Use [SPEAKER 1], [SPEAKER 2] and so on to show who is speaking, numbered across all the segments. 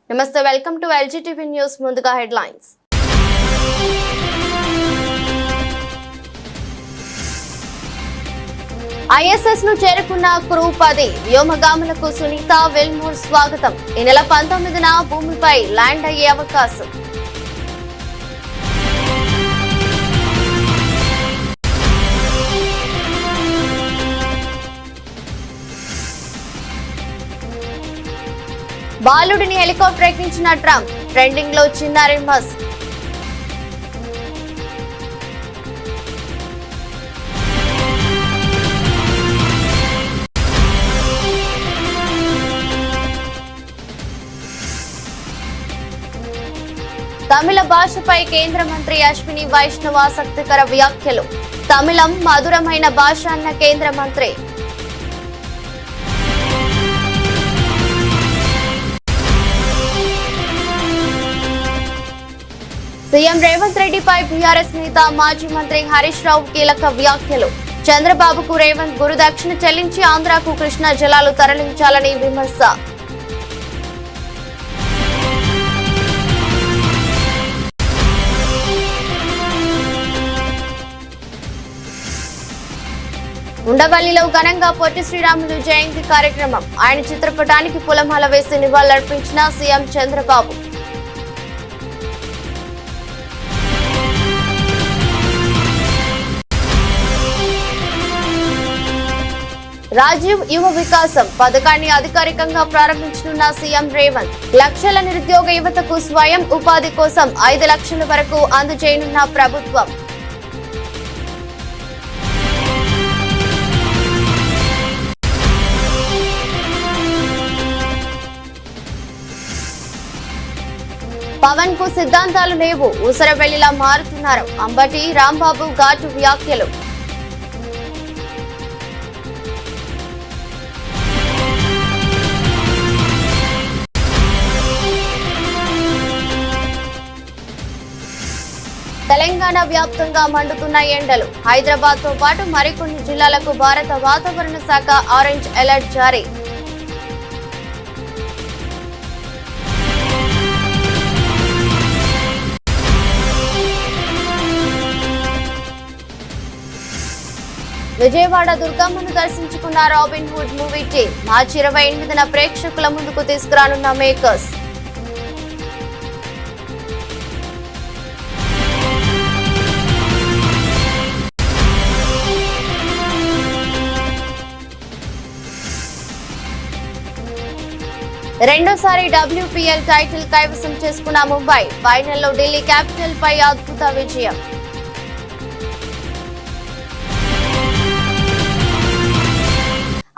[SPEAKER 1] నమస్తే, welcome to ఎల్జీటీవీ news. ముందుగా headlines. ISS ను చేరుకున్న క్రూ 10 వ్యోమగాములకు సునీత విల్మోర్ స్వాగతం. ఈ నెల 19న భూమిపై ల్యాండ్ అయ్యే అవకాశం. బాలుడిని హెలికాప్టర్ ఎక్కించిన ట్రంప్, ట్రెండింగ్ లో చిన్నారి మస్క్. తమిళ భాషపై కేంద్ర మంత్రి అశ్విని వైష్ణవ్ ఆసక్తికర వ్యాఖ్యలు. తమిళం మధురమైన భాష అన్న కేంద్ర మంత్రి. సీఎం రేవంత్ రెడ్డిపై బీఆర్ఎస్ నేత మాజీ మంత్రి హరీష్ రావు కీలక వ్యాఖ్యలు. చంద్రబాబుకు రేవంత్ గురుదక్షిణ చెల్లించి ఆంధ్రాకు కృష్ణా జలాలు తరలించాలని విమర్శ. ఉండవల్లిలో ఘనంగా పొట్టి శ్రీరాములు జయంతి కార్యక్రమం. ఆయన చిత్రపటానికి పూలమాల వేసి నివాళులర్పించిన సీఎం చంద్రబాబు. రాజీవ్ యువ వికాసం పథకాన్ని అధికారికంగా ప్రారంభించనున్న సీఎం రేవంత్. లక్షల నిరుద్యోగ యువతకు స్వయం ఉపాధి కోసం 5 లక్షల వరకు అందజేయనున్న ప్రభుత్వం. పవన్ కు సిద్ధాంతాలు లేవు, ఊసరవెల్లిలా మారుతున్నారు. అంబటి రాంబాబు ఘాటు వ్యాఖ్యలు. తెలంగాణ వ్యాప్తంగా మండుతున్న ఎండలు. హైదరాబాద్ తో పాటు మరికొన్ని జిల్లాలకు భారత వాతావరణ శాఖ ఆరెంజ్ అలర్ట్ జారీ. విజయవాడ దుర్గమ్మను దర్శించుకున్న రాబిన్ హుడ్ మూవీ టీం. మార్చి 28న ప్రేక్షకుల ముందుకు తీసుకురానున్న మేకర్స్. రెండోసారి WPL టైటిల్ కైవసం చేసుకున్న ముంబై. ఫైనల్లో ఢిల్లీ క్యాపిటల్ పై అద్భుత విజయం.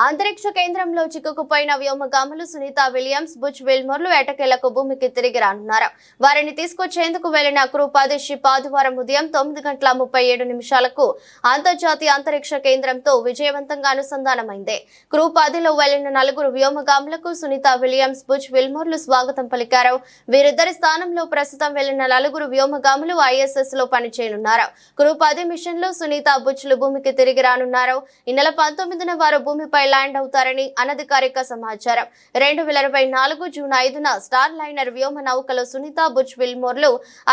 [SPEAKER 1] అంతరిక్ష కేంద్రంలో చిక్కుకుపోయిన వ్యోమగాములు సునీత విలియమ్స్, బుచ్ విల్మోర్లు ఎటకేలకు భూమికి తిరిగి రానున్నారు. వారిని తీసుకొచ్చేందుకు వెళ్లిన క్రూ 10 షిప్ ఆదివారం ఉదయం 9:37 అంతర్జాతీయ అంతరిక్ష కేంద్రంతో విజయవంతంగా అనుసంధానమైంది. క్రూ 10లో వెళ్లిన 4 వ్యోమగాములకు సునీత విలియమ్స్, బుచ్ విల్మోర్లు స్వాగతం పలికారు. వీరిద్దరి స్థానంలో ప్రస్తుతం వెళ్లిన 4 వ్యోమగాములు ISS లో పనిచేయనున్నారు. క్రూ 10 మిషన్ లో సునీత, బుచ్లు భూమికి తిరిగి రానున్నారు. ఈ నెల 19న వారు భూమిపై ల్యాండ్ అవుతారని అనధికారిక సమాచారం. 2024 జూన్ 5న స్టార్ లైనర్ వ్యోమ నౌకలో సునీత, బుచ్ విల్మోర్లు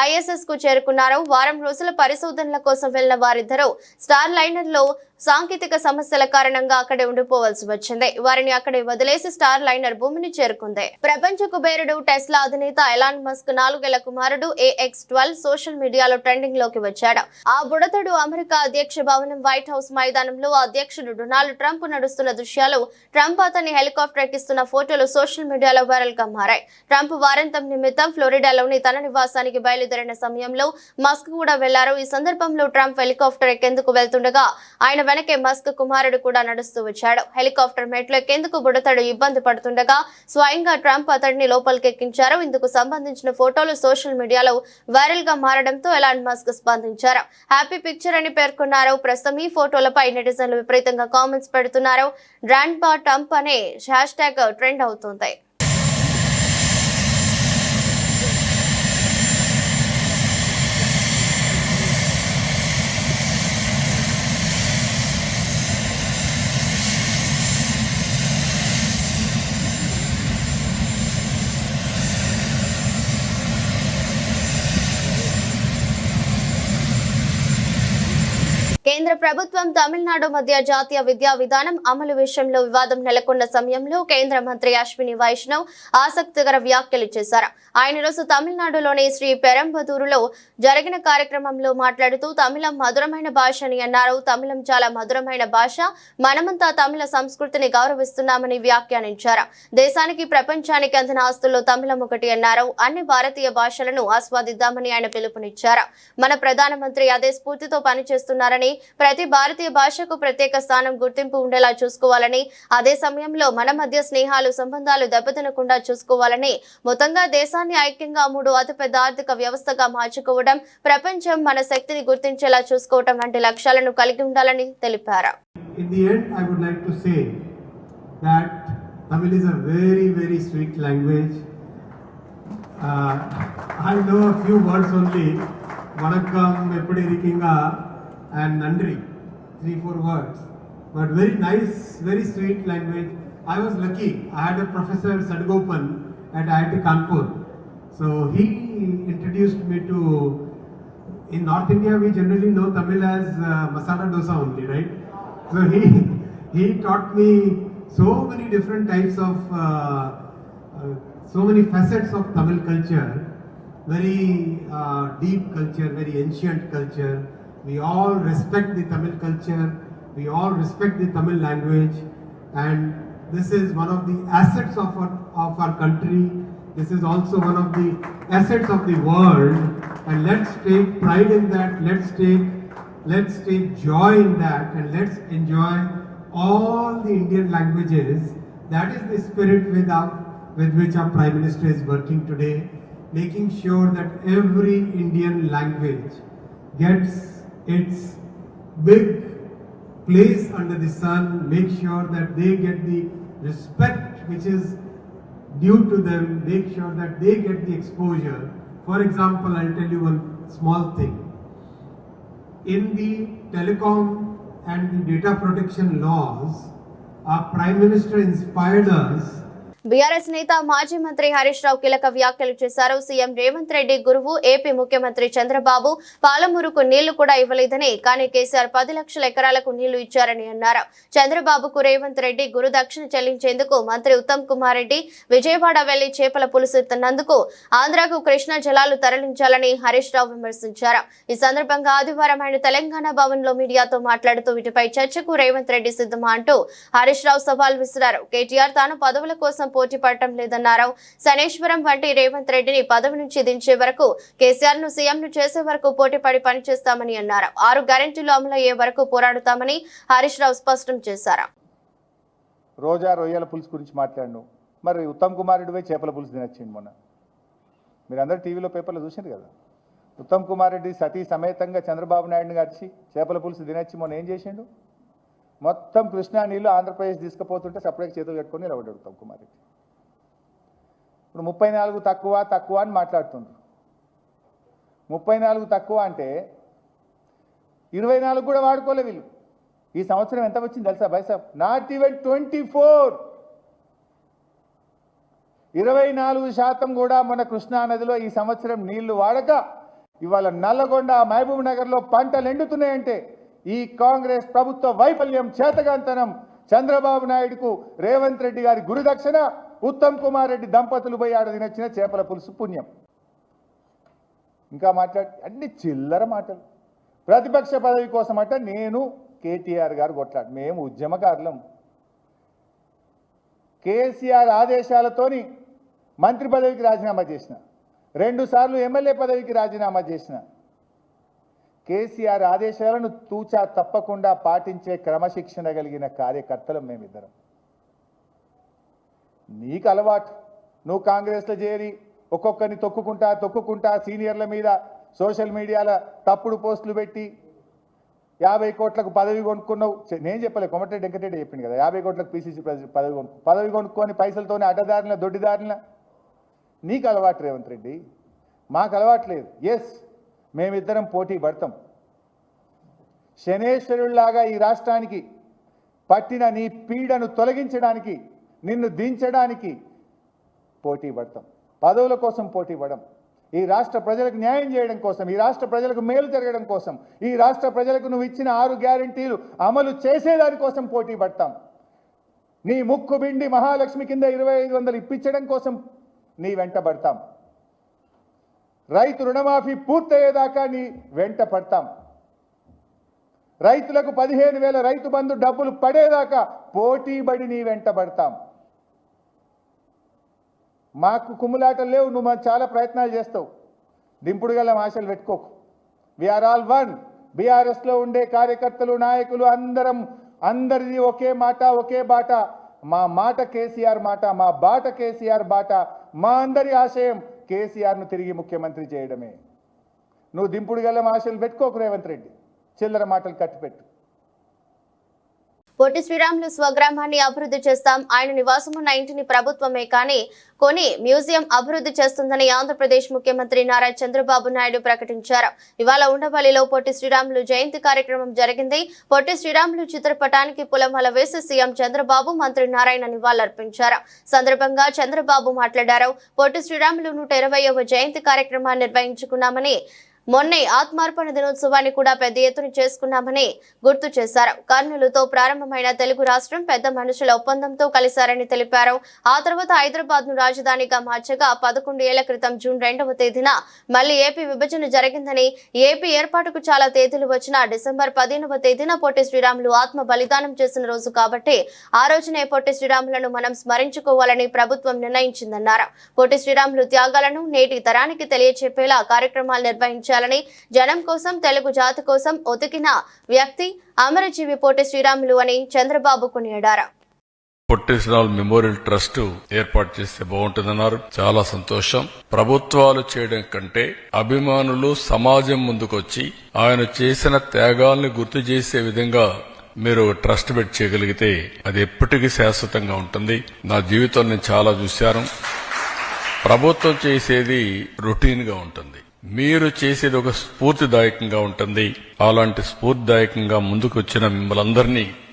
[SPEAKER 1] ISS కు చేరుకున్నారు. వారం రోజుల పరిశోధనల కోసం వెళ్లిన వారిద్దరూ స్టార్ లైనర్ లో సాంకేతిక సమస్యల కారణంగా అక్కడే ఉండిపోవాల్సి వచ్చింది. వారిని అక్కడే వదిలేసి స్టార్ లైనర్ భూమిని చేరుకుంది. ప్రపంచ కుబేరుడు టెస్లా అధినేత ఎలాన్ మస్క్ 4 ఏళ్ల కుమారుడు AX12 సోషల్ మీడియాలో ట్రెండింగ్ లోకి వచ్చాడు. ఆ బుడతడు అమెరికా అధ్యక్ష భవనం వైట్ హౌస్ మైదానంలో అధ్యక్షుడు డొనాల్డ్ ట్రంప్ నడుస్తున్న దృశ్యాలు, ట్రంప్ అతన్ని హెలికాప్టర్ ఎక్కిస్తున్న ఫోటోలు సోషల్ మీడియాలో వైరల్ గా మారాయి. ట్రంప్ వారాంతం నిమిత్తం ఫ్లోరిడాలోని తన నివాసానికి బయలుదేరిన సమయంలో మస్క్ కూడా వెళ్లారు. ఈ సందర్భంలో ట్రంప్ హెలికాప్టర్ ఎక్కేందుకు వెళ్తుండగా ఆయన వెనకే మస్క్ కుమారుడు కూడా నడుస్తూ వచ్చాడు. హెలికాప్టర్ మెట్లు ఎక్కేందుకు బుడతడు ఇబ్బంది పడుతుండగా స్వయంగా ట్రంప్ అతడిని లోపలికి ఎక్కించారు. ఇందుకు సంబంధించిన ఫోటోలు సోషల్ మీడియాలో వైరల్ గా మారడంతో ఎలాన్ మస్క్ స్పందించారు. హ్యాపీ పిక్చర్ అని పేర్కొన్నారు. ప్రస్తుతం ఈ ఫోటోలపై నెటిజన్లు విపరీతంగా కామెంట్స్ పెడుతున్నారు. గ్రాండ్ పా ట్రంప్ అనే హ్యాష్ ట్యాగ్ ట్రెండ్ అవుతుంది. ప్రభుత్వం తమిళనాడు మధ్య జాతీయ విద్యా విధానం అమలు విషయంలో వివాదం నెలకొన్న సమయంలో కేంద్ర మంత్రి అశ్విని వైష్ణవ్ ఆసక్తికర వ్యాఖ్యలు చేశారు. ఆయన రోజు తమిళనాడులోని శ్రీ పెరంబదూరులో జరిగిన కార్యక్రమంలో మాట్లాడుతూ తమిళం మధురమైన భాష అని అన్నారు. తమిళం చాలా మధురమైన భాష, మనమంతా తమిళ సంస్కృతిని గౌరవిస్తున్నామని వ్యాఖ్యానించారు. దేశానికి ప్రపంచానికి అందిన ఆస్తుల్లో తమిళం ఒకటి అన్నారు. అన్ని భారతీయ భాషలను ఆస్వాదిద్దామని ఆయన పిలుపునిచ్చారు. మన ప్రధానమంత్రి అదే స్ఫూర్తితో పనిచేస్తున్నారని, ప్రతి భారతీయ భాషకు ప్రత్యేక స్థానం గుర్తింపు ఉండేలా చూసుకోవాలని, అదే సమయంలో మన మధ్య స్నేహాలు సంబంధాలు దెబ్బతినకుండా చూసుకోవాలని, మొత్తంగా దేశాన్ని ఐక్యంగా 3 అతిపెద్ద ఆర్థిక వ్యవస్థగా మార్చుకోవడం, ప్రపంచం మన శక్తిని గుర్తించేలా చూసుకోవడం వంటి లక్ష్యాలను కలిగి ఉండాలని తెలిపారు.
[SPEAKER 2] In the end, I would like to say that Tamil is a very, very sweet language. I know a few words only. Vanakkam, eppadi irukkinga and nandri, 3-4 words, but very nice, very sweet language. I was lucky. I had a professor Sadgopan at IIT Kanpur, so he introduced me to. In North India, we generally know Tamil as masala dosa only, right? So he taught me so many different types of so many facets of Tamil culture. Very deep culture, very ancient culture. We all respect the Tamil culture. We all respect the Tamil language, and this is one of the assets of our country. This is also one of the assets of the world, and let's take pride in that. Let's take joy in that, and let's enjoy all the Indian languages. That is the spirit with which our Prime Minister is working today, making sure that every Indian language gets its big place under the sun, make sure that they get the respect which is due to them, make sure that they get the exposure. For example, I'll tell you one small thing. In the telecom and the data protection laws, our Prime Minister inspired us.
[SPEAKER 1] BRS నేత మాజీ మంత్రి హరీష్ రావు కీలక వ్యాఖ్యలు చేశారు. CM Revanth Reddy గురువు AP ముఖ్యమంత్రి చంద్రబాబు పాలమూరుకు నీళ్లు కూడా ఇవ్వలేదని, కానీ కేసీఆర్ 10 లక్షల ఎకరాలకు నీళ్లు ఇచ్చారని అన్నారు. చంద్రబాబుకు రేవంత్ రెడ్డి గురు దక్షిణ చెల్లించేందుకు మంత్రి ఉత్తమ్ కుమార్ రెడ్డి విజయవాడ వెళ్లి చేపల పులుసు ఇస్తున్నందుకు ఆంధ్రాకు కృష్ణా జలాలు తరలించాలని హరీష్ రావు విమర్శించారు. ఈ సందర్భంగా ఆదివారం ఆయన తెలంగాణ భవన్ లో మీడియాతో మాట్లాడుతూ వీటిపై చర్చకు రేవంత్ రెడ్డి సిద్ధమా అంటూ హరీష్ రావు సవాల్ విసిరారు. కేటీఆర్ తాను పదవుల కోసం పోటీ పడటం లేదన్నారు. శనేశ్వరం వంటి రేవంత్ రెడ్డిని పదవి నుంచి దించే వరకు, కేసీఆర్ ను సీఎం ను చేసే వరకు పోటీ పడి పనిచేస్తామని అన్నారు. 6 గ్యారెంటీలు అమలయ్యే వరకు పోరాడుతామని హరీష్ రావు స్పష్టం చేశారు.
[SPEAKER 3] రోజా రొయ్యల పులుసు గురించి మాట్లాడు, మరి ఉత్తమ్ కుమార్ రెడ్డి పోయి చేపల పులుసు తినొచ్చింది మొన్న. మీరందరూ టీవీలో పేపర్లో చూసారు కదా. ఉత్తమ్ కుమార్ రెడ్డి సతీ సమేతంగా చంద్రబాబు నాయుడుని కలిసి చేపల పులుసు తినొచ్చి మొన్న ఏం చేసిండు? మొత్తం కృష్ణా నీళ్లు ఆంధ్రప్రదేశ్ తీసుకుపోతుంటే సపరేట్ చేతులు కట్టుకొని నిలబడ్డాడు ఉత్తమ్ కుమార్ రెడ్డి. ఇప్పుడు 34 తక్కువ అని మాట్లాడుతుండ్రు. 34 తక్కువ అంటే 24 కూడా వాడుకోలే వీళ్ళు. ఈ సంవత్సరం ఎంత వచ్చింది తెలుసా బైసాబ్? Not even 24. 24% కూడా మన కృష్ణా నదిలో ఈ సంవత్సరం నీళ్లు వాడక ఇవాళ నల్లగొండ, మహబూబ్ నగర్లో పంటలు ఎండుతున్నాయంటే ఈ కాంగ్రెస్ ప్రభుత్వ వైఫల్యం, చేతగాంతనం, చంద్రబాబు నాయుడుకు రేవంత్ రెడ్డి గారి గురుదక్షిణ, ఉత్తమ్ కుమార్ రెడ్డి దంపతులు పోయి ఆడ తినొచ్చిన చేపల పులుసు పుణ్యం. ఇంకా అన్ని చిల్లర మాటలు. ప్రతిపక్ష పదవి కోసం అట నేను కేటీఆర్ గారు కొట్లాడు, మేము ఉద్యమకారులం. కేసీఆర్ ఆదేశాలతోని మంత్రి పదవికి రాజీనామా చేసిన, 2 సార్లు ఎమ్మెల్యే పదవికి రాజీనామా చేసిన. కేసీఆర్ ఆదేశాలను తూచా తప్పకుండా పాటించే క్రమశిక్షణ కలిగిన కార్యకర్తలం మేమిద్దరం. నీకు అలవాటు, నువ్వు కాంగ్రెస్లో చేరి ఒక్కొక్కరిని తొక్కుకుంటా సీనియర్ల మీద సోషల్ మీడియాలో తప్పుడు పోస్టులు పెట్టి 50 కోట్లకు పదవి కొనుక్కున్నావు. నేను చెప్పలే, కొమటిరెడ్డి వెంకటరెడ్డి చెప్పింది కదా, 50 కోట్లకు పీసీసీ పదవి కొనుక్కొని పైసలతోనే అడ్డదారిన దొడ్డిదారిన. నీకు అలవాటు రేవంత్ రెడ్డి, మాకు అలవాటు లేదు. ఎస్, మేమిద్దరం పోటీ పడతాం. శనేశ్వరుల్లాగా ఈ రాష్ట్రానికి పట్టిన నీ పీడను తొలగించడానికి, నిన్ను దించడానికి పోటీ పడతాం. పదవుల కోసం పోటీ పడం. ఈ రాష్ట్ర ప్రజలకు న్యాయం చేయడం కోసం, ఈ రాష్ట్ర ప్రజలకు మేలు జరగడం కోసం, ఈ రాష్ట్ర ప్రజలకు నువ్వు ఇచ్చిన 6 గ్యారెంటీలు అమలు చేసేదానికోసం పోటీ పడతాం. నీ ముక్కు బిండి మహాలక్ష్మి కింద 2500 ఇప్పించడం కోసం నీ వెంట పడతాం. రైతు రుణమాఫీ పూర్తయ్యేదాకా నీ వెంట పడతాం. రైతులకు 15,000 రైతు బంధు డబ్బులు పడేదాకా పోటీబడి నీ వెంట పడతాం. మాకు కుమ్ములాటలు లేవు, నువ్వు మాకు చాలా ప్రయత్నాలు చేస్తావు. దింపుడు గల ఆశలు పెట్టుకోకు. We are all. బీఆర్ఎస్లో ఉండే కార్యకర్తలు, నాయకులు అందరిది ఒకే మాట, ఒకే బాట. మా మాట కేసీఆర్ మాట, మా బాట కేసీఆర్ బాట. మా అందరి ఆశయం కేసీఆర్ను తిరిగి ముఖ్యమంత్రి చేయడమే. నువ్వు దింపుడు గల ఆశలు పెట్టుకోకు రేవంత్ రెడ్డి, చిల్లర మాటలు కట్టిపెట్టు.
[SPEAKER 1] పొట్టి శ్రీరాములు స్వగ్రామాన్ని అభివృద్ధి చేస్తాం. ఆయన నివాసమున్న ఇంటిని ప్రభుత్వమే కానీ కొని మ్యూజియం అభివృద్ధి చేస్తుందని ఆంధ్రప్రదేశ్ ముఖ్యమంత్రి నారా చంద్రబాబు నాయుడు ప్రకటించారు. ఇవాళ ఉండవల్లిలో పొట్టి శ్రీరాములు జయంతి కార్యక్రమం జరిగింది. పొట్టి శ్రీరాములు చిత్రపటానికి పూలమాల వేసి సీఎం చంద్రబాబు, మంత్రి నారాయణ నివాళులర్పించారు. సందర్భంగా చంద్రబాబు మాట్లాడారు. పొట్టి శ్రీరాములు 120వ జయంతి కార్యక్రమాన్ని నిర్వహించుకున్నామని, మొన్నే ఆత్మార్పణ దినోత్సవాన్ని కూడా పెద్ద ఎత్తున చేసుకున్నామని గుర్తు చేశారు. కర్నూలుతో ప్రారంభమైన తెలుగు రాష్ట్రం పెద్ద మనుషుల ఒప్పందంతో కలిశారని తెలిపారు. ఆ తర్వాత హైదరాబాద్ ను రాజధానిగా మార్చగా 11 ఏళ్ల క్రితం జూన్ 2వ తేదీన మళ్లీ ఏపీ విభజన జరిగిందని, ఏపీ ఏర్పాటుకు చాలా తేదీలు వచ్చినా డిసెంబర్ 15వ తేదీన పొట్టి శ్రీరాములు ఆత్మ బలిదానం చేసిన రోజు కాబట్టి ఆ రోజునే పొట్టి శ్రీరాములను మనం స్మరించుకోవాలని ప్రభుత్వం నిర్ణయించిందన్నారు. పొట్టి శ్రీరాములు త్యాగాలను నేటి తరానికి తెలియచెప్పేలా కార్యక్రమాలు నిర్వహించారు. జనం కోసం, తెలుగు జాతి కోసం ఒతికిన వ్యక్తి అమరజీవి పొట్టి శ్రీరాములు అని చంద్రబాబు కొనియాడారు.
[SPEAKER 4] పొట్టి శ్రీరాములు మెమోరియల్ ట్రస్ట్ ఏర్పాటు చేస్తే బాగుంటుందన్నారు. చాలా సంతోషం. ప్రభుత్వాలు చేయడం కంటే అభిమానులు, సమాజం ముందుకొచ్చి ఆయన చేసిన త్యాగాల్ని గుర్తు చేసే విధంగా మీరు ట్రస్ట్ పెట్టి చేయగలిగితే అది ఎప్పటికీ శాశ్వతంగా ఉంటుంది. నా జీవితంలో నేను చాలా చూశాను. ప్రభుత్వం చేసేది రొటీన్ గా ఉంటుంది, మీరు చేసేది ఒక స్ఫూర్తిదాయకంగా ఉంటుంది. అలాంటి స్ఫూర్తిదాయకంగా ముందుకు వచ్చిన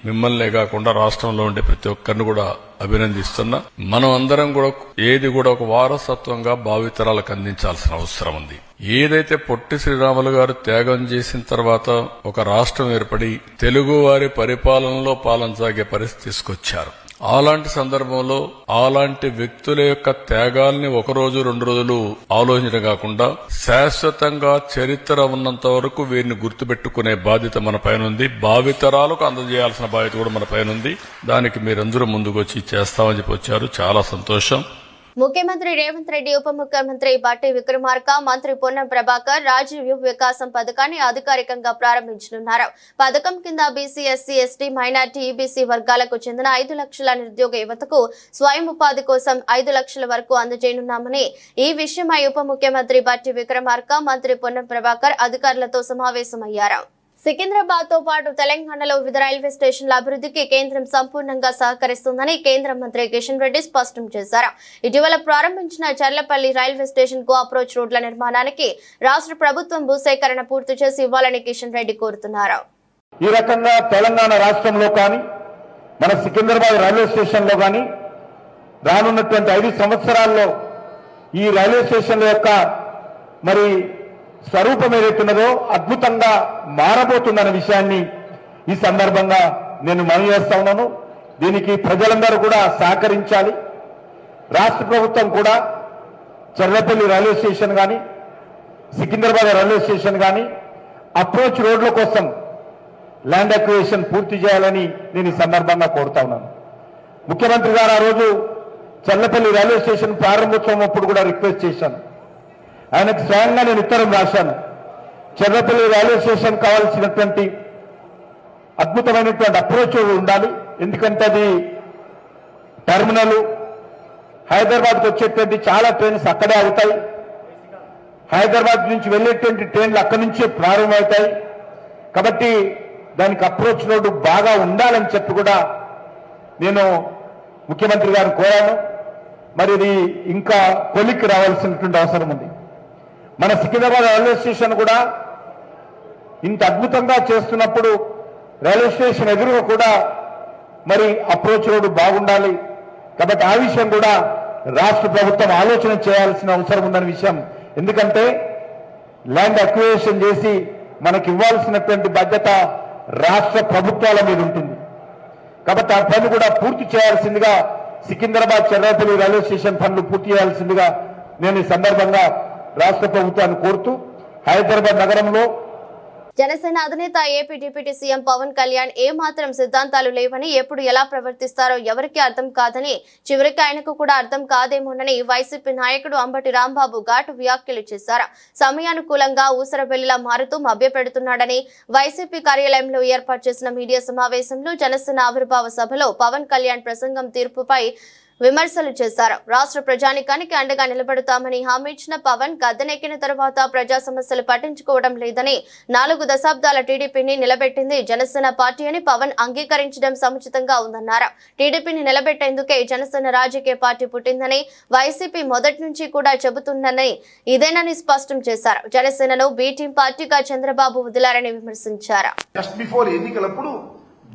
[SPEAKER 4] మిమ్మల్నే కాకుండా రాష్ట్రంలో ఉండే ప్రతి ఒక్కరిని కూడా అభినందిస్తున్నా. మనం అందరం కూడా ఏది కూడా ఒక వారసత్వంగా భావితరాలకు అందించాల్సిన అవసరం ఉంది. ఏదైతే పొట్టి శ్రీరాములు గారు త్యాగం చేసిన తర్వాత ఒక రాష్ట్రం ఏర్పడి తెలుగు వారి పరిపాలనలో పాలన సాగే పరిస్థితి తీసుకొచ్చారు. అలాంటి సందర్భంలో అలాంటి వ్యక్తుల యొక్క త్యాగాల్ని 1 రోజు 2 రోజులు ఆలోచించడం కాకుండా శాశ్వతంగా చరిత్ర ఉన్నంత వరకు వీరిని గుర్తుపెట్టుకునే బాధ్యత మన పైన ఉంది. భావితరాలకు అందజేయాల్సిన బాధ్యత కూడా మన పైన ఉంది. దానికి మీరందరూ ముందుకొచ్చి చేస్తామని చెప్పి వచ్చారు. చాలా సంతోషం.
[SPEAKER 1] ముఖ్యమంత్రి రేవంత్ రెడ్డి, ఉప ముఖ్యమంత్రి బట్టి విక్రమార్క, మంత్రి పొన్నం ప్రభాకర్ రాజీవ్ యువ వికాసం పథకాన్ని అధికారికంగా ప్రారంభించనున్నారు. పథకం కింద BC, SC, ST, minority, EBC వర్గాలకు చెందిన 5 లక్షల నిరుద్యోగ యువతకు స్వయం ఉపాధి కోసం 5 లక్షల వరకు అందజేయనున్నామని, ఈ విషయమై ఉప ముఖ్యమంత్రి బట్టి విక్రమార్క, మంత్రి పొన్నం ప్రభాకర్ అధికారులతో సమావేశమయ్యారు. సికింద్రాబాద్ తో పాటు తెలంగాణలో వివిధ రైల్వే స్టేషన్ల అభివృద్ధికి కేంద్రం సంపూర్ణంగా సహకరిస్తుందని కేంద్ర మంత్రి కిషన్ రెడ్డి స్పష్టం చేశారు. ఇటీవల ప్రారంభించిన చర్లపల్లి రైల్వే స్టేషన్ కు అప్రోచ్ రోడ్ల నిర్మాణానికి రాష్ట్ర ప్రభుత్వం భూసేకరణ పూర్తి చేసి ఇవ్వాలని కిషన్ రెడ్డి కోరుతున్నారు.
[SPEAKER 5] ఈ రకంగా తెలంగాణ రాష్ట్రంలో కానీ మన సికింద్రాబాద్ రైల్వే స్టేషన్ లో కానీ రానున్నటువంటి 5 సంవత్సరాల్లో ఈ రైల్వే స్టేషన్ల యొక్క మరి స్వరూపం ఏదైతున్నదో అద్భుతంగా మారబోతుందన్న విషయాన్ని ఈ సందర్భంగా నేను మనవి చేస్తా ఉన్నాను. దీనికి ప్రజలందరూ కూడా సహకరించాలి. రాష్ట్ర ప్రభుత్వం కూడా చర్లపల్లి రైల్వే స్టేషన్ కానీ, సికింద్రాబాద్ రైల్వే స్టేషన్ కానీ అప్రోచ్ రోడ్ల కోసం ల్యాండ్ అక్విజిషన్ పూర్తి చేయాలని నేను ఈ సందర్భంగా కోరుతా ఉన్నాను. ముఖ్యమంత్రి గారు ఆ రోజు చర్లపల్లి రైల్వే స్టేషన్ ప్రారంభోత్సవం అప్పుడు కూడా రిక్వెస్ట్ చేశాను. ఆయనకు స్వయంగా నేను ఉత్తరం రాశాను. చర్లపల్లి రైల్వే స్టేషన్ కావాల్సినటువంటి అద్భుతమైనటువంటి అప్రోచ్ ఉండాలి. ఎందుకంటే అది టెర్మినల్, హైదరాబాద్కి వచ్చేటువంటి చాలా ట్రైన్స్ అక్కడే అవుతాయి. హైదరాబాద్ నుంచి వెళ్ళేటువంటి ట్రైన్లు అక్కడి నుంచే ప్రారంభమవుతాయి. కాబట్టి దానికి అప్రోచ్ రోడ్డు బాగా ఉండాలని చెప్పి కూడా నేను ముఖ్యమంత్రి గారిని కోరాను. మరి ఇది ఇంకా కొలిక్కి రావాల్సినటువంటి అవసరం ఉంది. మన సికింద్రాబాద్ రైల్వే స్టేషన్ కూడా ఇంత అద్భుతంగా చేస్తున్నప్పుడు రైల్వే స్టేషన్ ఎదురుగా కూడా మరి అప్రోచ్ రోడ్డు బాగుండాలి. కాబట్టి ఆ విషయం కూడా రాష్ట్ర ప్రభుత్వం ఆలోచన చేయాల్సిన అవసరం ఉందనే విషయం ఎందుకంటే ల్యాండ్ అక్విజిషన్ చేసి మనకి ఇవ్వాల్సినటువంటి బాధ్యత రాష్ట్ర ప్రభుత్వాల మీద ఉంటుంది. కాబట్టి ఆ పనులు కూడా పూర్తి చేయాల్సిందిగా, సికింద్రాబాద్ చెర్రాపల్లి రైల్వే స్టేషన్ పనులు పూర్తి చేయాల్సిందిగా నేను ఈ సందర్భంగా రాష్ట్ర ప్రభుత్వాన్ని కోరుతూ, హైదరాబాద్ నగరంలో
[SPEAKER 1] జనసేన అధినేత AP deputy CM Pawan Kalyan ఏ మాత్రం సిద్ధాంతాలు లేవని, ఎప్పుడు ఎలా ప్రవర్తిస్తారో ఎవరికి అర్థం కాదని, చివరికి ఆయనకు కూడా అర్థం కాదేమోనని వైసీపీ నాయకుడు అంబటి రాంబాబు ఘాటు వ్యాఖ్యలు చేశారు. సమయానుకూలంగా ఊసరవెల్లిలా మారుతూ మభ్యపెడుతున్నాడని వైసీపీ కార్యాలయంలో ఏర్పాటు చేసిన మీడియా సమావేశంలో జనసేన ఆవిర్భావ సభలో పవన్ కళ్యాణ్ ప్రసంగం తీర్పుపై విమర్శలు చేశారు. రాష్ట్ర ప్రజానికానికి అండగా నిలబడతామని హామీ ఇచ్చిన పవన్ గద్దెనెక్కిన తర్వాత ప్రజా సమస్యలు పట్టించుకోవడం లేదని, 4 దశాబ్దాల టీడీపీని నిలబెట్టింది జనసేన పార్టీ అని పవన్ అంగీకరించడం సముచితంగా ఉందన్నారు. టీడీపీని నిలబెట్టేందుకే జనసేన రాజకీయ పార్టీ పుట్టిందని వైసీపీ మొదటి నుంచి కూడా చెబుతుందని ఇదేనని స్పష్టం చేశారు. జనసేనను బి టీం పార్టీగా చంద్రబాబు వదిలారని విమర్శించారు.
[SPEAKER 6] జస్ట్ బిఫోర్ ఎన్నికలప్పుడు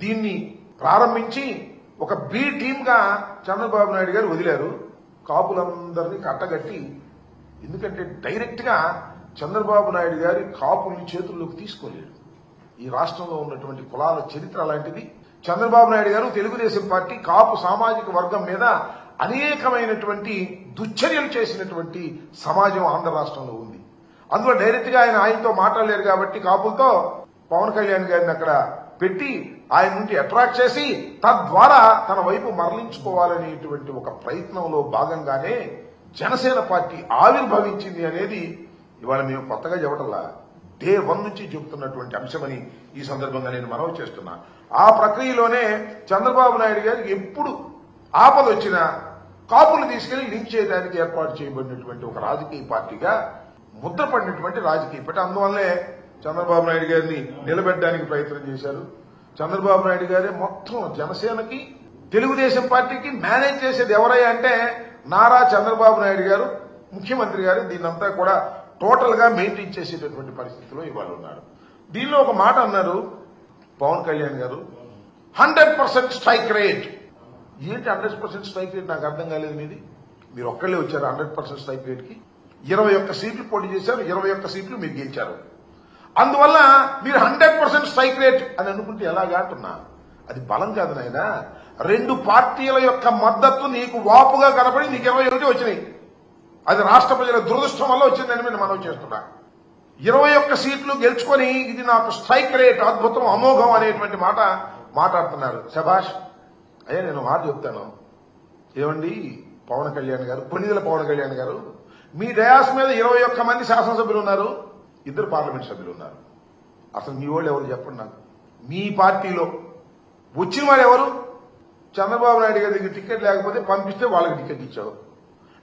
[SPEAKER 6] దీన్ని ప్రారంభించి ఒక బి టీమ్ గా చంద్రబాబు నాయుడు గారు వదిలారు. కాపులందరినీ కట్టగట్టి, ఎందుకంటే డైరెక్ట్ గా చంద్రబాబు నాయుడు గారి కాపుల్ని చేతుల్లోకి తీసుకోలేరు. ఈ రాష్ట్రంలో ఉన్నటువంటి కులాల చరిత్ర అలాంటిది. చంద్రబాబు నాయుడు గారు తెలుగుదేశం పార్టీ కాపు సామాజిక వర్గం మీద అనేకమైనటువంటి దుశ్చర్యలు చేసినటువంటి సమాజం ఆంధ్ర రాష్ట్రంలో ఉంది. అందులో డైరెక్ట్ గా ఆయనతో మాట్లాడలేరు కాబట్టి కాపులతో పవన్ కళ్యాణ్ గారిని అక్కడ పెట్టి ఆయన నుండి అట్రాక్ట్ చేసి తద్వారా తన వైపు మరలించుకోవాలనేటువంటి ఒక ప్రయత్నంలో భాగంగానే జనసేన పార్టీ ఆవిర్భవించింది అనేది ఇవాళ మేము కొత్తగా చెప్పటల్లా, డే 1 నుంచి చెబుతున్నటువంటి అంశమని ఈ సందర్భంగా నేను మనవి చేస్తున్నా. ఆ ప్రక్రియలోనే చంద్రబాబు నాయుడు గారికి ఎప్పుడు ఆపద వచ్చినా కాపులు తీసుకెళ్లి లింక్ చేయడానికి ఏర్పాటు చేయబడినటువంటి ఒక రాజకీయ పార్టీగా ముద్రపడినటువంటి రాజకీయ పార్టీ. అందువల్లే చంద్రబాబు నాయుడు గారిని నిలబెట్టడానికి ప్రయత్నం చేశారు. చంద్రబాబు నాయుడు గారే మొత్తం జనసేనకి తెలుగుదేశం పార్టీకి మేనేజ్ చేసేది ఎవరయ్యా అంటే నారా చంద్రబాబు నాయుడు గారు, ముఖ్యమంత్రి గారు దీన్నంతా కూడా టోటల్ గా మెయింటైన్ చేసేటటువంటి పరిస్థితిలో ఇవాళ ఉన్నారు. దీనిలో ఒక మాట అన్నారు పవన్ కళ్యాణ్ గారు, 100% స్ట్రైక్ రేట్. ఏంటి 100% స్ట్రైక్ రేట్? నాకు అర్థం కాలేదు. మీరు ఒక్కళ్ళే వచ్చారు 100% స్ట్రైక్ రేట్ కి. 21 సీట్లు పోటీ చేశారు, 21 సీట్లు మీరు గెలిచారు. అందువల్ల మీరు 100% స్ట్రైక్ రేట్ అని అనుకుంటే ఎలాగా అంటున్నా? అది బలం కాదు నాయన. 2 పార్టీల యొక్క మద్దతు నీకు వాపుగా కనపడి నీకు 21 వచ్చినాయి. అది రాష్ట్ర ప్రజల దురదృష్టం వల్ల వచ్చిందని నేను మనవి చేస్తున్నా. 21 సీట్లు గెలుచుకొని ఇది నాకు స్ట్రైక్ రేట్, అద్భుతం, అమోఘం అనేటువంటి మాట మాట్లాడుతున్నారు. శభాష్ అయ్యా. నేను మాట చెప్తాను. ఏమండి పవన్ కళ్యాణ్ గారు, పొన్నిదెల పవన్ కళ్యాణ్ గారు, మీ డయాస్ మీద 21 మంది శాసనసభ్యులు ఉన్నారు, 2 పార్లమెంట్ సభ్యులు ఉన్నారు. అసలు మీ వాళ్ళు ఎవరు చెప్పండి నాకు. మీ పార్టీలో వచ్చిన వాడు ఎవరు? చంద్రబాబు నాయుడు గారి దగ్గర టికెట్ లేకపోతే పంపిస్తే వాళ్ళకి టికెట్ ఇచ్చావు.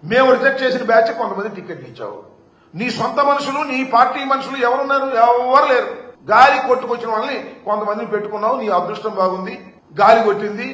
[SPEAKER 6] మేము రిజెక్ట్ చేసిన బ్యాచ్ కొంతమంది టికెట్ ఇచ్చావు. నీ సొంత మనుషులు, నీ పార్టీ మనుషులు ఎవరున్నారు? ఎవరు లేరు. గాలి కొట్టుకొచ్చిన వాళ్ళని కొంతమందిని పెట్టుకున్నావు. నీ అదృష్టం బాగుంది, గాలి కొట్టింది,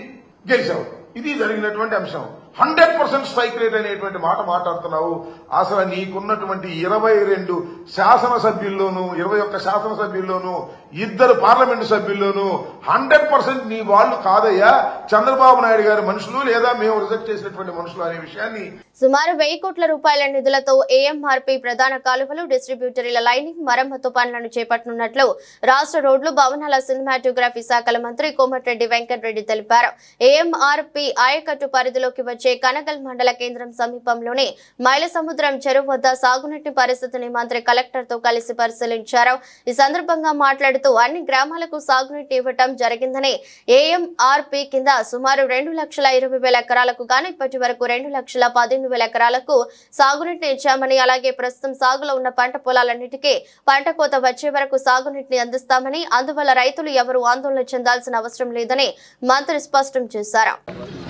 [SPEAKER 6] గెలిచావు. ఇది జరిగినటువంటి అంశం. 100% స్ట్రైక్ రేట్ అనేటువంటి మాట మాట్లాడుతున్నావు. అసలు నీకున్నటువంటి 22 శాసనసభ్యుల్లోనూ 21 శాసనసభ్యుల్లోనూ 2 పార్లమెంటు సభ్యుల్లోనూ 100% నీ వాళ్ళు కాదయ్యా, చంద్రబాబు నాయుడు గారి మనుషులు లేదా మేము రిజెక్ట్ చేసినటువంటి మనుషులు అనే విషయాన్ని.
[SPEAKER 1] సుమారు 1000 కోట్ల రూపాయల నిధులతో ఏఎంఆర్పీ ప్రధాన కాలువలు, డిస్ట్రిబ్యూటరీల లైనింగ్, మరమ్మతు పనులను చేపట్టనున్నట్లు రాష్ట్ర రోడ్లు, భవనాల, సినిమాటోగ్రఫీ శాఖల మంత్రి కోమటిరెడ్డి వెంకటరెడ్డి తెలిపారు. ఏఎంఆర్పీ ఆయకట్టు పరిధిలోకి వచ్చే కనగల్ మండల కేంద్రం సమీపంలోని మైలసముద్రం చెరువు వద్ద సాగునీటి పరిస్థితిని మంత్రి కలెక్టర్ తో కలిసి పరిశీలించారు. ఈ సందర్భంగా మాట్లాడుతూ అన్ని గ్రామాలకు సాగునీటి ఇవ్వటం జరిగిందని, ఏఎంఆర్పీ కింద సుమారు 2,20,000 ఎకరాలకు గాను ఇప్పటి వరకు 2,15,000 ఎకరాలకు సాగునీటిని ఇచ్చామని, అలాగే ప్రస్తుతం సాగులో ఉన్న పంట పొలాలన్నిటికీ పంట కోత వచ్చే వరకు సాగునీటిని అందిస్తామని, అందువల్ల రైతులు ఎవరూ ఆందోళన చెందాల్సిన అవసరం లేదని మంత్రి స్పష్టం చేశారు.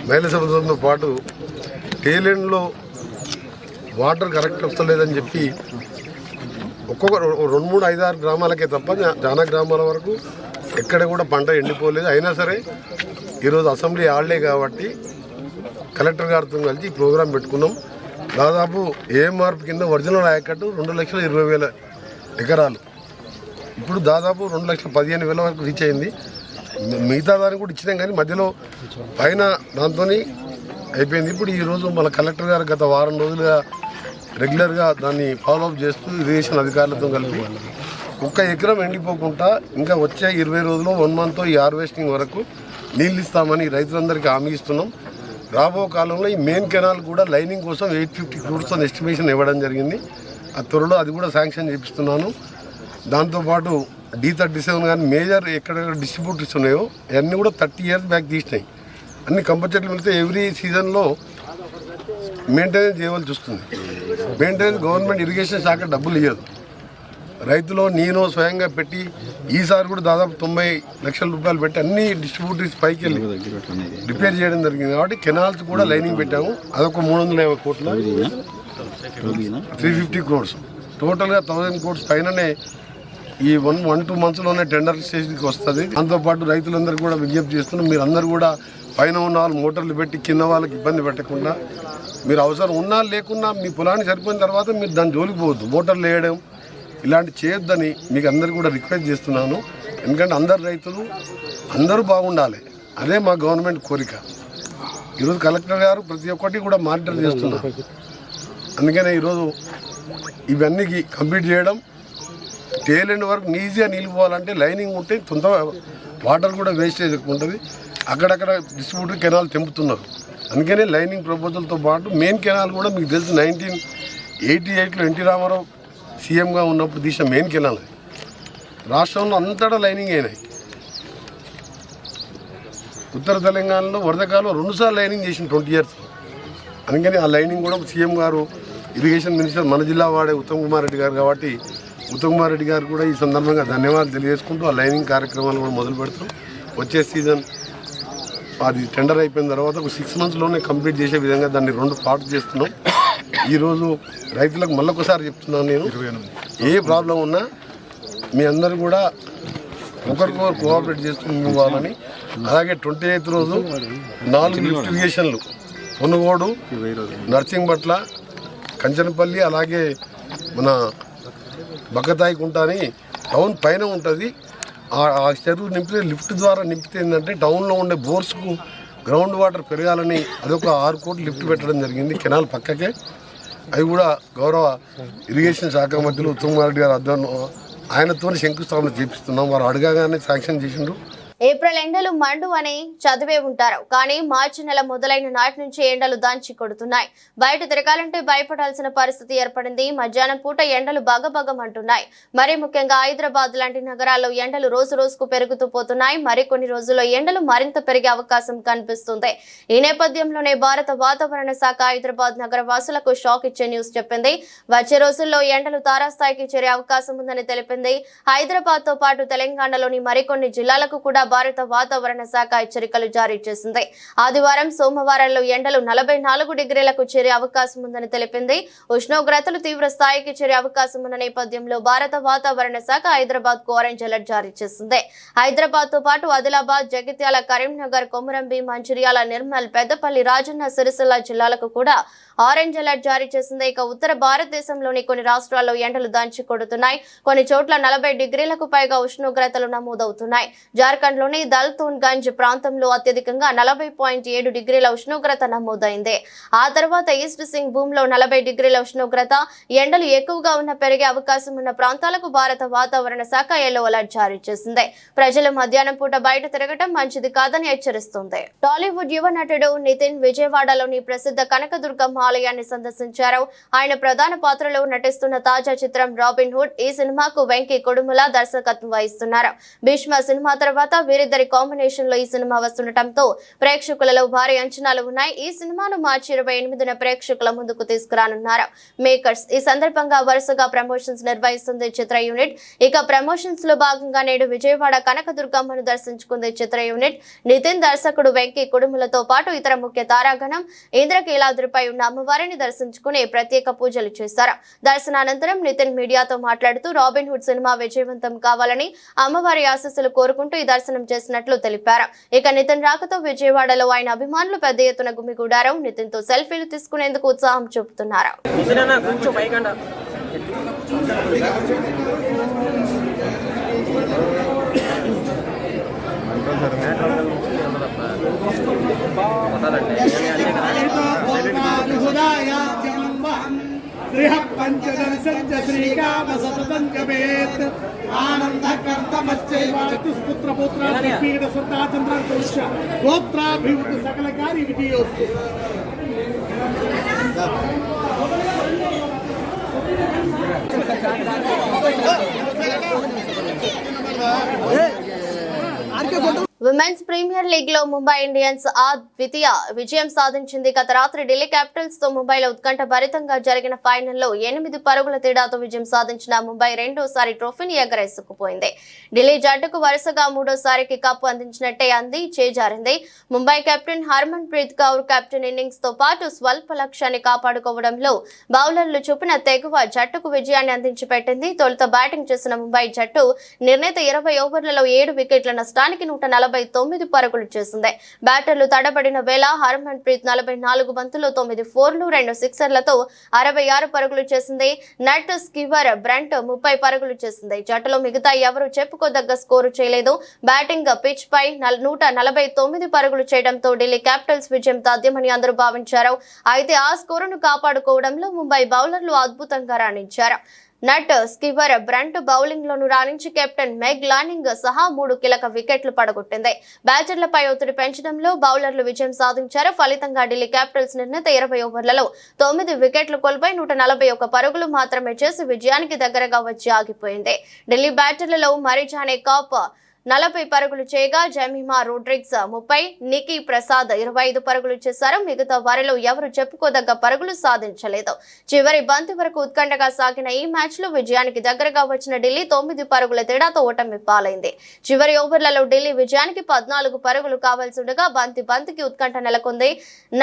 [SPEAKER 7] మైలసముద్రంతో పాటు టేలెండ్లో వాటర్ కరెక్ట్ వస్తలేదని చెప్పి ఒక్కొక్క 2, 3, 5, 6 గ్రామాలకే తప్ప చాలా గ్రామాల వరకు ఎక్కడ కూడా పంట ఎండిపోలేదు. అయినా సరే ఈరోజు అసెంబ్లీ హాలిడే కాబట్టి కలెక్టర్ గారితో కలిసి ఈ ప్రోగ్రాం పెట్టుకున్నాం. దాదాపు ఏఎంఆర్పీ కింద ఒరిజినల్ ఆయకట్టు 2,20,000 ఎకరాలు. ఇప్పుడు దాదాపు 2,15,000 వరకు రీచ్ అయింది. మిగతా దానికి కూడా ఇచ్చినాం కానీ మధ్యలో పైన దాంతో అయిపోయింది. ఇప్పుడు ఈరోజు మన కలెక్టర్ గారు గత వారం రోజులుగా రెగ్యులర్గా దాన్ని ఫాలోఅప్ చేస్తూ ఇరిగేషన్ అధికారులతో కలిపి 1 ఎకరం ఎండిపోకుండా ఇంకా వచ్చే 20 రోజుల్లో 1 మంత్ ఈ హార్వెస్టింగ్ వరకు నీళ్ళు ఇస్తామని రైతులందరికీ హామీ ఇస్తున్నాం. రాబో కాలంలో ఈ మెయిన్ కెనాల్ కూడా లైనింగ్ కోసం 850 crores ఎస్టిమేషన్ ఇవ్వడం జరిగింది. ఆ త్వరలో అది కూడా శాంక్షన్ చేపిస్తున్నాను. దాంతోపాటు D37 కానీ మేజర్ ఎక్కడెక్కడ డిస్ట్రిబ్యూటర్స్ ఉన్నాయో అవన్నీ కూడా 30 years బ్యాక్ తీసినాయి. అన్ని కంపల్సరీ వెళ్తే ఎవ్రీ సీజన్లో మెయింటెనెన్స్ చేయవలసి వస్తుంది. మెయింటెనెన్స్ గవర్నమెంట్ ఇరిగేషన్ శాఖ డబ్బులు ఇవ్వదు. రైతులు నేను స్వయంగా పెట్టి ఈసారి కూడా దాదాపు 90 లక్షల రూపాయలు పెట్టి అన్ని డిస్ట్రిబ్యూటర్స్ పైకి వెళ్ళి రిపేర్ చేయడం జరిగింది. కాబట్టి కెనాల్స్ కూడా లైనింగ్ పెట్టాము. అదొక 350 కోట్ల 350 crores టోటల్గా 1000 crores పైననే ఈ 1-2 monthsలోనే టెండర్ స్టేజ్కి వస్తుంది. దాంతోపాటు రైతులందరూ కూడా విజ్ఞప్తి చేస్తున్నాం, మీరు అందరూ కూడా పైన ఉన్న వాళ్ళు మోటార్లు పెట్టి కింద వాళ్ళకి ఇబ్బంది పెట్టకుండా, మీరు అవసరం ఉన్నా లేకున్నా మీ పొలానికి సరిపోయిన తర్వాత మీరు దాని జోలికి పోవద్దు. మోటార్లు వేయడం ఇలాంటి చేయొద్దని మీకు అందరు కూడా రిక్వెస్ట్ చేస్తున్నాను. ఎందుకంటే అందరు రైతులు అందరూ బాగుండాలి, అదే మా గవర్నమెంట్ కోరిక. ఈరోజు కలెక్టర్ గారు ప్రతి ఒక్కటి కూడా మానిటర్ చేస్తున్నారు. అందుకనే ఈరోజు ఇవన్నీ కంప్లీట్ చేయడం, టేల్ ఎండ్ వరకు ఈజీగా నీళ్ళు పోవాలంటే లైనింగ్ ఉంటే తొందరగా వాటర్ కూడా వేస్టేజ్ ఎక్కువ ఉంటుంది. అక్కడక్కడ డిస్ట్రిబ్యూటర్ కెనాల్ తెంపుతున్నారు. అందుకనే లైనింగ్ ప్రపోజల్తో పాటు మెయిన్ కెనాల్ కూడా మీకు తెలుసు 1988లో ఎన్టీ రామారావు సీఎంగా ఉన్నప్పుడు తీసిన మెయిన్ కెనాల్. రాష్ట్రంలో అంతటా లైనింగ్ అయినాయి. ఉత్తర తెలంగాణలో వరదకాలం 2 సార్లు లైనింగ్ చేసిన 20 years. అందుకని ఆ లైనింగ్ కూడా సీఎం గారు ఇరిగేషన్ మినిస్టర్ మన జిల్లా వాడే ఉత్తమ్ కుమార్ రెడ్డి గారు కాబట్టి ఉత్తమ్ కుమార్ రెడ్డి గారు కూడా ఈ సందర్భంగా ధన్యవాదాలు తెలియజేసుకుంటూ ఆ లైనింగ్ కార్యక్రమాలు కూడా మొదలు పెడతాం. వచ్చే సీజన్ అది టెండర్ అయిపోయిన తర్వాత ఒక 6 monthsలోనే కంప్లీట్ చేసే విధంగా దాన్ని 2 parts చేస్తున్నాం. ఈరోజు రైతులకు మళ్ళొకసారి చెప్తున్నాను, నేను ఏ ప్రాబ్లం ఉన్నా మీ అందరూ కూడా ఒకరికొకరు కోఆపరేట్ చేసుకుని పోవాలని. అలాగే 28th రోజు 4 లిఫ్ట్ ఇరిగేషన్లు పొనుగోడు, నర్సింగ్బట్ల, కంచనపల్లి, అలాగే మన బక్కతాయి కుంట అని టౌన్ పైన ఉంటుంది. ఆ చెరువు నింపితే లిఫ్ట్ ద్వారా నింపితే ఏంటంటే టౌన్లో ఉండే బోర్స్కు గ్రౌండ్ వాటర్ పెరగాలని అదొక 6 కోట్లు లిఫ్ట్ పెట్టడం జరిగింది కెనాల్ పక్కకే. అవి కూడా గౌరవ ఇరిగేషన్ శాఖ మంత్రులు ఉత్తమ్ కుమార్ రెడ్డి గారు ఆధ్వర్యంలో ఆయనతో శంకుస్థాపన చేపిస్తున్నాం. వారు అడగానే శాంక్షన్ చేసిండ్రు.
[SPEAKER 1] ఏప్రిల్ ఎండలు మండు అని చదివే ఉంటారు, కానీ మార్చి నెల మొదలైన నాటి నుంచి ఎండలు దంచి కొడుతున్నాయి. బయట తిరగాలంటే భయపడాల్సిన పరిస్థితి ఏర్పడింది. మధ్యాహ్నం పూట ఎండలు బగబగమంటున్నాయి. మరీ ముఖ్యంగా హైదరాబాద్ లాంటి నగరాల్లో ఎండలు రోజు రోజుకు పెరుగుతూ పోతున్నాయి. మరికొన్ని రోజుల్లో ఎండలు మరింత పెరిగే అవకాశం కనిపిస్తుంది. ఈ నేపథ్యంలోనే భారత వాతావరణ శాఖ హైదరాబాద్ నగర వాసులకు షాక్ ఇచ్చే న్యూస్ చెప్పింది. వచ్చే రోజుల్లో ఎండలు తారాస్థాయికి చేరే అవకాశం ఉందని తెలిపింది. హైదరాబాద్ తో పాటు తెలంగాణలోని మరికొన్ని జిల్లాలకు కూడా భారత వాతావరణ శాఖ హెచ్చరికలు జారీ చేసింది. ఆదివారం సోమవారంలో ఎండలు 44 డిగ్రీలకు చేరే అవకాశం ఉందని తెలిపింది. ఉష్ణోగ్రతలు తీవ్ర స్థాయికి చేరే అవకాశం ఉన్న నేపథ్యంలో భారత వాతావరణ శాఖ హైదరాబాద్ కు ఆరెంజ్ అలర్ట్ జారీ చేసింది. హైదరాబాద్ తో పాటు ఆదిలాబాద్, జగిత్యాల, కరీంనగర్, కొమురంభీం, మంచిర్యాల, నిర్మల్, పెద్దపల్లి, రాజన్న సిరిసిల్ల జిల్లాలకు కూడా ఆరెంజ్ అలర్ట్ జారీ చేసింది. ఇక ఉత్తర భారతదేశంలోని కొన్ని రాష్ట్రాల్లో ఎండలు దంచి కొడుతున్నాయి. కొన్ని చోట్ల 40 డిగ్రీలకు పైగా ఉష్ణోగ్రతలు నమోదవుతున్నాయి. జార్ఖండ్ లోని దల్తూన్ గంజ్ ప్రాంతంలో అత్యధికంగా 40.7 డిగ్రీల ఉష్ణోగ్రత నమోదైంది. ఆ తర్వాత ఈస్ట్ సింగ్ భూమిలో 40 డిగ్రీల ఉష్ణోగ్రత. ఎండలు ఎక్కువగా ఉన్న పెరిగే అవకాశం ఉన్న ప్రాంతాలకు భారత వాతావరణ శాఖ యెల్లో అలర్ట్ జారీ చేసింది. ప్రజలు మధ్యాహ్నం పూట బయట తిరగటం మంచిది కాదని హెచ్చరిస్తుంది. టాలీవుడ్ యువ నటుడు నితిన్ విజయవాడలోని ప్రసిద్ధ కనకదుర్గమ్మ ఆలయాన్ని సందర్శించారు. ఆయన ప్రధాన పాత్రలో నటిస్తున్న తాజా చిత్రం రాబిన్ హుడ్. ఈ సినిమాకు వెంకీ కొడుముల దర్శకత్వం వహిస్తున్నారు. భీష్మ సినిమా తర్వాత వీరిద్దరి కాంబినేషన్ లో ఈ సినిమా వస్తుండటంతో ప్రేక్షకులలో భారీ అంచనాలు ఉన్నాయి. ఈ సినిమాను మార్చి 28న ప్రేక్షకుల ముందుకు తీసుకురానున్నారు మేకర్స్. ఈ సందర్భంగా వరుసగా ప్రమోషన్స్ నిర్వహిస్తుంది చిత్ర యూనిట్. ఇక ప్రమోషన్స్ లో భాగంగా నేడు విజయవాడ కనకదుర్గమ్మను దర్శించుకుంది చిత్ర యూనిట్. నితిన్ దర్శకుడు వెంకీ కుడుములతో పాటు ఇతర ముఖ్య తారాగణం ఇంద్రకీలాద్రిపై ఉన్న అమ్మవారిని దర్శించుకుని ప్రత్యేక పూజలు చేశారు. దర్శనానంతరం నితిన్ మీడియాతో మాట్లాడుతూ రాబిన్ హుడ్ సినిమా విజయవంతం కావాలని అమ్మవారి ఆశీస్సులు కోరుకుంటూ ఈ దర్శనం చేసినట్లు తెలిపారు. ఇక నితిన్ రాకతో విజయవాడలో ఆయన అభిమానులు పెద్ద ఎత్తున గుమిగూడారు. నితిన్ తో సెల్ఫీలు తీసుకునేందుకు ఉత్సాహం చూపుతున్నారు.
[SPEAKER 8] पंचदर्शञ्च श्रीकामसततं जपेत् आनन्दकर्तमश्चैवातुस्पुत्रपुत्रापीडसुताचन्द्रदृश्य गोत्राभिवृद्ध सकलकार्य विजयोस्तु।
[SPEAKER 1] విమెన్స్ ప్రీమియర్ లీగ్ లో ముంబై ఇండియన్స్ ద్వితీయ విజయం సాధించింది. గత రాత్రి ఢిల్లీ క్యాపిటల్స్ తో ముంబైలో ఉత్కంఠ భరితంగా జరిగిన ఫైనల్లో 8 పరుగుల తేడాతో విజయం సాధించిన ముంబై రెండోసారి ట్రోఫీని ఎగరేసుకుపోయింది. ఢిల్లీ జట్టుకు వరుసగా మూడోసారికి కప్పు అందించినట్టే అంది చేజారింది. Mumbai captain Harmanpreet Kaur captain innings తో పాటు స్వల్ప లక్ష్యాన్ని కాపాడుకోవడంలో బౌలర్లు చూపిన తెగువ జట్టుకు విజయాన్ని అందించి పెట్టింది. తొలుత బ్యాటింగ్ చేసిన ముంబై జట్టు నిర్ణీత 20 ఓవర్లలో 7 వికెట్ల నష్టానికి 149 పరుగులు చేసింది. బ్యాటర్లు తడబడిన వేళ హర్మన్ ప్రీత్ 44 బంతుల్లో 9 ఫోర్లు 2 సిక్సర్లతో 66 పరుగులు చేసింది. నట్ స్కివర్ బ్రంట్ 30 పరుగులు చేసింది. జట్టులో మిగతా ఎవరు చెప్పుకోదగ్గ స్కోరు చేయలేదు. బ్యాటింగ్ పిచ్ పై 149 పరుగులు చేయడంతో ఢిల్లీ క్యాపిటల్స్ విజయం తథ్యమని అందరూ భావించారు. అయితే ఆ స్కోరును కాపాడుకోవడంలో ముంబై బౌలర్లు అద్భుతంగా రాణించారు. నట్ స్కివర్ బ్రంట్ బౌలింగ్ లోను రాణించి కెప్టెన్ మెగ్ లానింగ్ సహా 3 కీలక వికెట్లు పడగొట్టింది. బ్యాటర్లపై ఒత్తిడి పెంచడంలో బౌలర్లు విజయం సాధించారు. ఫలితంగా ఢిల్లీ క్యాపిటల్స్ నిర్ణీత 20 ఓవర్లలో 9 వికెట్లు కోల్పోయి 141 పరుగులు మాత్రమే చేసి విజయానికి దగ్గరగా వచ్చి ఆగిపోయింది. ఢిల్లీ బ్యాటర్లలో మరిజానే కాప్ 40 పరుగులు చేయగా జమీమా రోడ్రిగ్స్ 30, నికీ ప్రసాద్ 25 పరుగులు చేశారు. మిగతా వారిలో ఎవరు చెప్పుకోదగ్గ పరుగులు సాధించలేదు. చివరి బంతి వరకు ఉత్కంఠగా సాగిన ఈ మ్యాచ్ లో విజయానికి దగ్గరగా వచ్చిన ఢిల్లీ 9 పరుగుల తేడాతో ఓటమి పాలైంది. చివరి ఓవర్లలో ఢిల్లీ విజయానికి 14 పరుగులు కావాల్సి ఉండగా బంతికి ఉత్కంఠ నెలకొంది.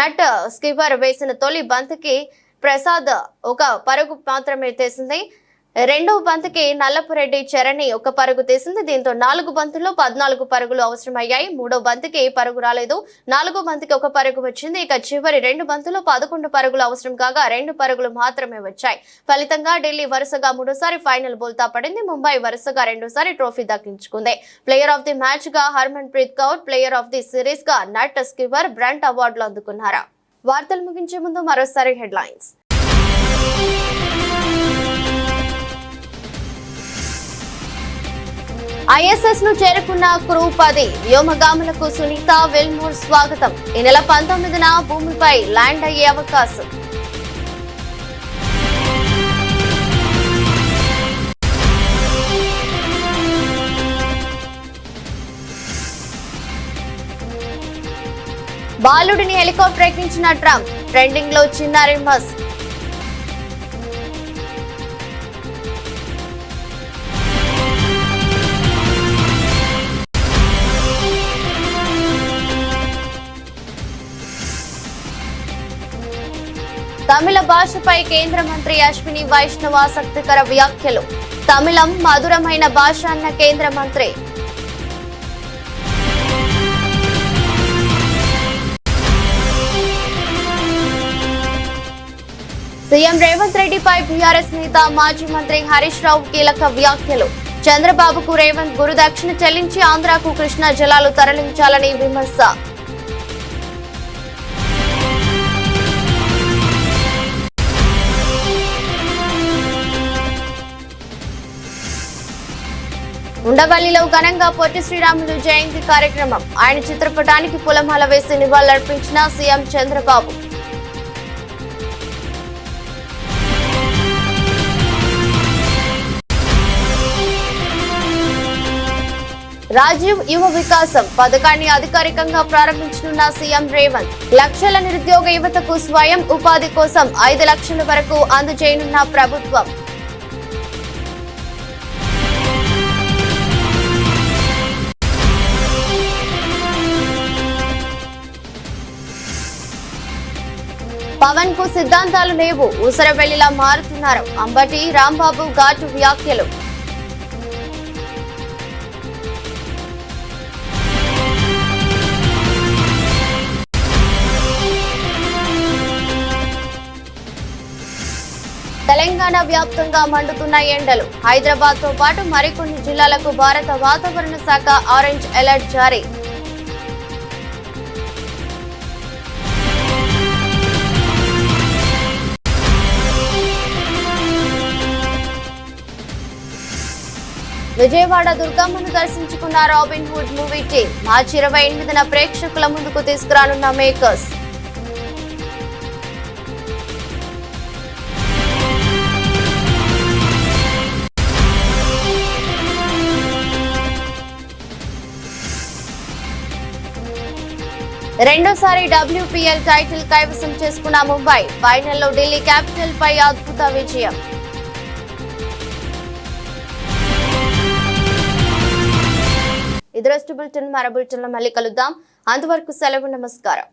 [SPEAKER 1] నట్ స్కివర్ వేసిన తొలి బంతికి ప్రసాద్ 1 పరుగు మాత్రమే తీసింది. రెండవ బంతికి నల్లపురెడ్డి చరణి 1 పరుగు తీసింది. దీంతో 4 బంతుల్లో 14 పరుగులు అవసరమయ్యాయి. మూడో బంతికి పరుగు రాలేదు. 4వ బంతికి 1 పరుగు వచ్చింది. ఇక చివరి 2 బంతుల్లో 11 పరుగులు అవసరం కాగా 2 పరుగులు మాత్రమే వచ్చాయి. ఫలితంగా ఢిల్లీ వరుసగా 3సారి ఫైనల్ బోల్తా పడింది. ముంబై వరుసగా 2సారి ట్రోఫీ దక్కించుకుంది. ప్లేయర్ ఆఫ్ ది మ్యాచ్ గా Harman Preet Kaur, player of the series గా నట్ స్కివర్ బ్రంట్ అవార్డులు అందుకున్నారు. వార్తలు ముగించే ముందు మరోసారి హెడ్లైన్స్. ఐఎస్ఎస్ ను చేరుకున్న క్రూ 10 వ్యోమగాములకు సునీత విల్మోర్ స్వాగతం. ఈ నెల 19న భూమిపై ల్యాండ్ అయ్యే అవకాశం. బాలుడిని హెలికాప్టర్ ఎక్కించిన ట్రంప్, ట్రెండింగ్ లో చిన్నారి మస్క్. తమిళ భాషపై కేంద్ర మంత్రి అశ్విని వైష్ణవ్ ఆసక్తికర వ్యాఖ్యలు. తమిళం మధురమైన భాష అన్న కేంద్ర మంత్రి. సీఎం రేవంత్ రెడ్డిపై బీఆర్ఎస్ నేత మాజీ మంత్రి హరీష్ రావు కీలక వ్యాఖ్యలు. చంద్రబాబుకు రేవంత్ గురుదక్షిణ చెల్లించి ఆంధ్రాకు కృష్ణా జలాలు తరలించాలని విమర్శ. ఉండవల్లిలో ఘనంగా పొట్టి శ్రీరాములు జయంతి కార్యక్రమం. ఆయన చిత్రపటానికి పూలమాల వేసి నివాళులర్పించిన సీఎం చంద్రబాబు. రాజీవ్ యువ వికాసం పథకాన్ని అధికారికంగా ప్రారంభించనున్న సీఎం రేవంత్. లక్షల నిరుద్యోగ యువతకు స్వయం ఉపాధి కోసం 5 లక్షల వరకు అందజేయనున్న ప్రభుత్వం. పవన్ కు సిద్ధాంతాలు లేవు, ఊసరవెల్లిలా మారుతున్నారు. అంబటి రాంబాబు ఘాటు వ్యాఖ్యలు. తెలంగాణ వ్యాప్తంగా మండుతున్న ఎండలు. హైదరాబాద్ తో పాటు మరికొన్ని జిల్లాలకు భారత వాతావరణ శాఖ ఆరెంజ్ అలర్ట్ జారీ. విజయవాడ దుర్గమ్మను దర్శించుకున్న రాబిన్ హుడ్ మూవీ టీం మార్చి 28న ప్రేక్షకుల ముందుకు తీసుకురానున్న మేకర్స్. రెండోసారి WPL టైటిల్ కైవసం చేసుకున్న ముంబై ఫైనల్లో ఢిల్లీ క్యాపిటల్ పై అద్భుత విజయం. ఇది బులెటిన్. మరో బులెటిన్లో మళ్ళీ కలుద్దాం. అంతవరకు సెలవు. నమస్కారం.